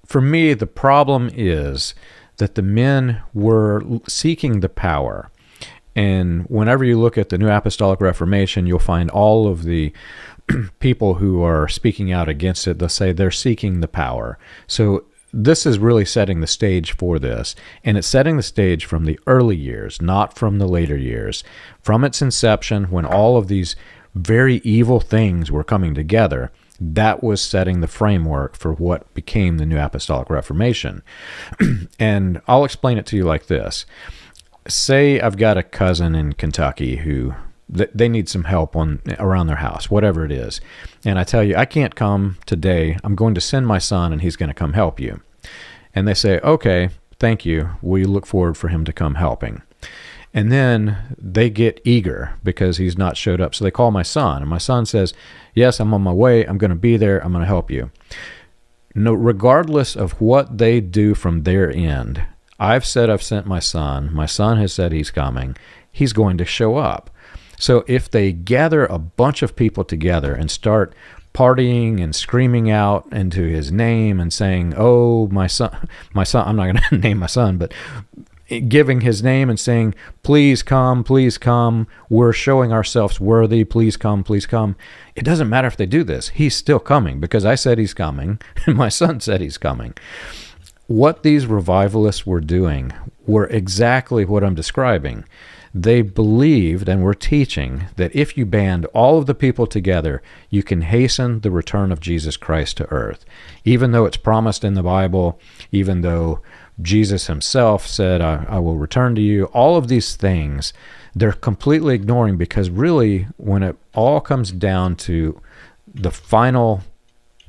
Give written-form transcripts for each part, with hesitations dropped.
for me, the problem is that the men were seeking the power. And whenever you look at the New Apostolic Reformation, you'll find all of the people who are speaking out against it. They'll say they're seeking the power. So this is really setting the stage for this. And it's setting the stage from the early years, not from the later years. From its inception, when all of these very evil things were coming together, that was setting the framework for what became the New Apostolic Reformation. And I'll explain it to you like this. Say I've got a cousin in Kentucky who they need some help around their house, whatever it is. And I tell you, I can't come today. I'm going to send my son and he's going to come help you. And they say, okay, thank you. We look forward for him to come helping. And then they get eager because he's not showed up. So they call my son, and my son says, yes, I'm on my way. I'm going to be there. I'm going to help you. No, regardless of what they do from their end, I've said I've sent my son. My son has said he's coming. He's going to show up. So if they gather a bunch of people together and start partying and screaming out into his name and saying, oh, my son, I'm not going to name my son, but giving his name and saying, please come, we're showing ourselves worthy, please come. It doesn't matter if they do this. He's still coming because I said he's coming and my son said he's coming. What these revivalists were doing were exactly what I'm describing. They believed and were teaching that if you band all of the people together, you can hasten the return of Jesus Christ to earth. Even though it's promised in the Bible, even though Jesus himself said, I will return to you, all of these things, they're completely ignoring because really, when it all comes down to the final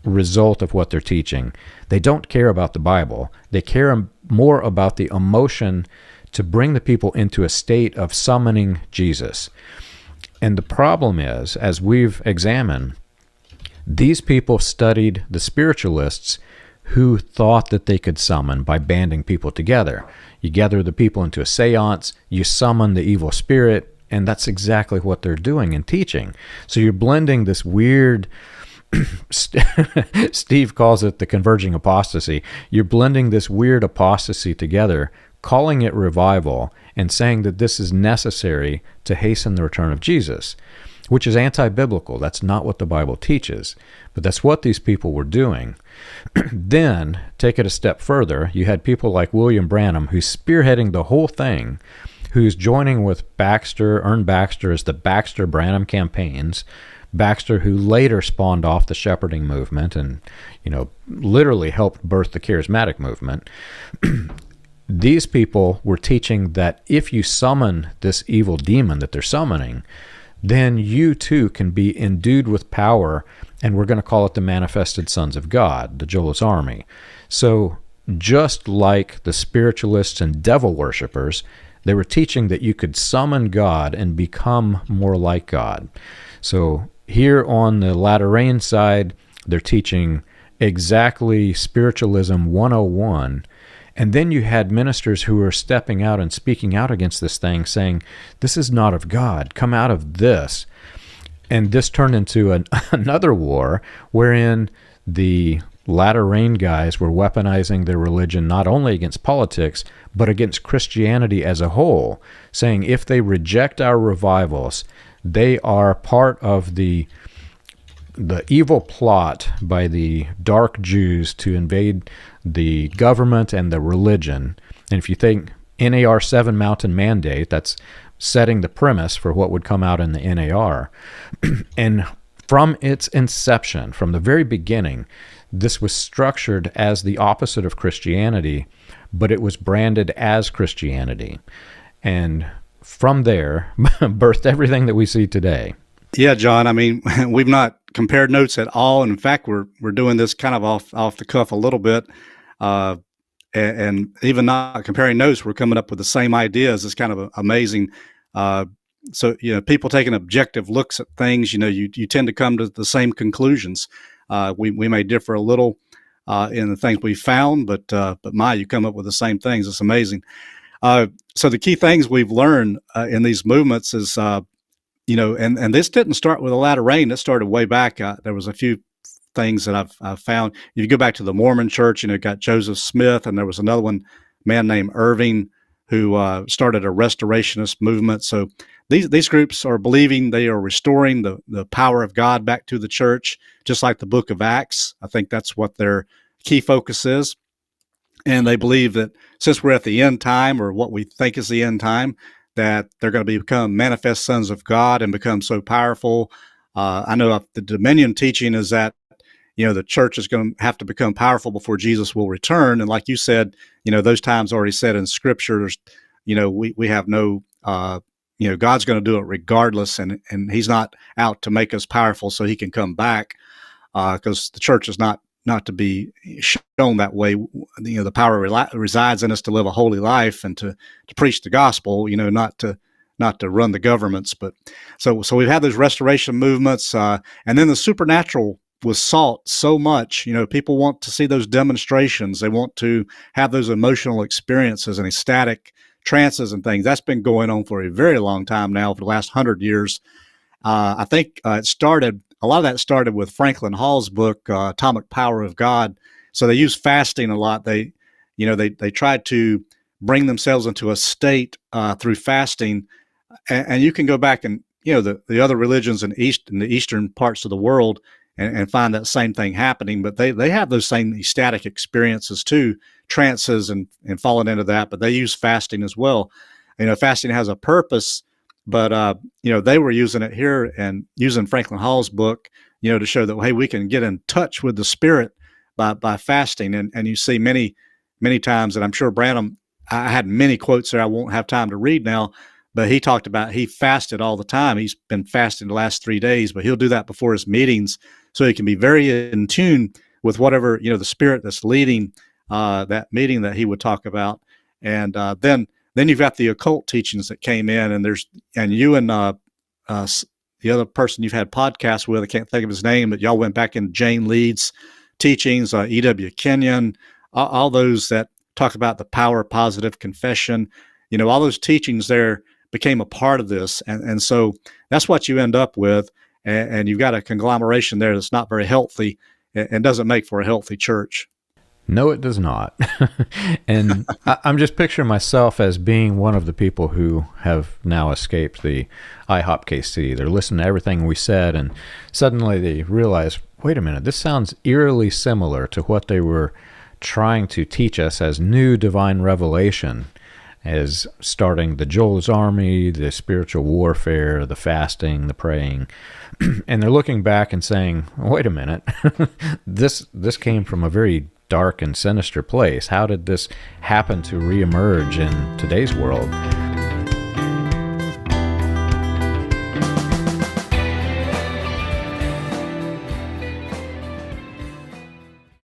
result of what they're teaching, they don't care about the Bible. They care more about the emotion to bring the people into a state of summoning Jesus. And the problem is, as we've examined, these people studied the spiritualists who thought that they could summon by banding people together. You gather the people into a seance, you summon the evil spirit, and that's exactly what they're doing and teaching. So you're blending this weird, Steve calls it the converging apostasy. You're blending this weird apostasy together, calling it revival, and saying that this is necessary to hasten the return of Jesus, which is anti-biblical. That's not what the Bible teaches, but that's what these people were doing. Then, take it a step further, you had people like William Branham, who's spearheading the whole thing, who's joining with Ern Baxter as the Baxter-Branham campaigns, Baxter, who later spawned off the shepherding movement and, literally helped birth the charismatic movement. These people were teaching that if you summon this evil demon that they're summoning, then you too can be endued with power, and we're going to call it the manifested sons of God, the Joel's army. So just like the spiritualists and devil worshippers, they were teaching that you could summon God and become more like God. So here on the latter rain side, they're teaching exactly spiritualism 101. And then you had ministers who were stepping out and speaking out against this thing, saying, this is not of God, come out of this. And this turned into another war wherein the latter rain guys were weaponizing their religion not only against politics, but against Christianity as a whole, saying if they reject our revivals, they are part of the evil plot by the dark Jews to invade the government and the religion. And if you think NAR 7 Mountain Mandate, that's setting the premise for what would come out in the NAR. And from its inception, from the very beginning, this was structured as the opposite of Christianity, but it was branded as Christianity. And from there, birthed everything that we see today. Yeah, John, I mean, we've not compared notes at all. And in fact, we're doing this kind of off the cuff a little bit. And even not comparing notes, we're coming up with the same ideas. It's kind of amazing. So, people taking objective looks at things, you tend to come to the same conclusions. We may differ a little in the things we found, but you come up with the same things. It's amazing. So the key things we've learned in these movements is, and this didn't start with a latter rain. It started way back. There was a few things that I've found. If you go back to the Mormon Church, got Joseph Smith, and there was another one, man named Irving, who started a restorationist movement. So these groups are believing they are restoring the power of God back to the church, just like the book of Acts. I think that's what their key focus is. And they believe that since we're at the end time, or what we think is the end time, that they're going to become manifest sons of God and become so powerful. I know the Dominion teaching is that, the church is going to have to become powerful before Jesus will return. And like you said, those times already said in Scripture, we have no, God's going to do it regardless. And he's not out to make us powerful so he can come back, because the church is not to be shown that way. The power resides in us to live a holy life and to preach the gospel, not to run the governments. But so we've had those restoration movements, and then the supernatural was sought so much. People want to see those demonstrations. They want to have those emotional experiences and ecstatic trances and things. That's been going on for a very long time now, for the last 100 years. I think a lot of that started with Franklin Hall's book, Atomic Power of God. So they use fasting a lot. They tried to bring themselves into a state through fasting. And you can go back and, the other religions in the eastern parts of the world and find that same thing happening. But they have those same ecstatic experiences too, trances and falling into that. But they use fasting as well. Fasting has a purpose. But, they were using it here and using Franklin Hall's book, to show that, hey, we can get in touch with the Spirit by fasting. And you see many, many times, and I'm sure Branham, I had many quotes there I won't have time to read now, but he talked about he fasted all the time. He's been fasting the last 3 days, but he'll do that before his meetings so he can be very in tune with whatever, the Spirit that's leading that meeting that he would talk about. And then you've got the occult teachings that came in, and you and the other person you've had podcasts with, I can't think of his name, but y'all went back into Jane Leeds' teachings, E.W. Kenyon, all those that talk about the power of positive confession. All those teachings there became a part of this. And so that's what you end up with. And you've got a conglomeration there that's not very healthy and doesn't make for a healthy church. No, it does not. And I'm just picturing myself as being one of the people who have now escaped the IHOP KC. They're listening to everything we said, and suddenly they realize, wait a minute, this sounds eerily similar to what they were trying to teach us as new divine revelation, as starting the Joel's Army, the spiritual warfare, the fasting, the praying. And they're looking back and saying, wait a minute, this came from a very dark and sinister place. How did this happen to reemerge in today's world?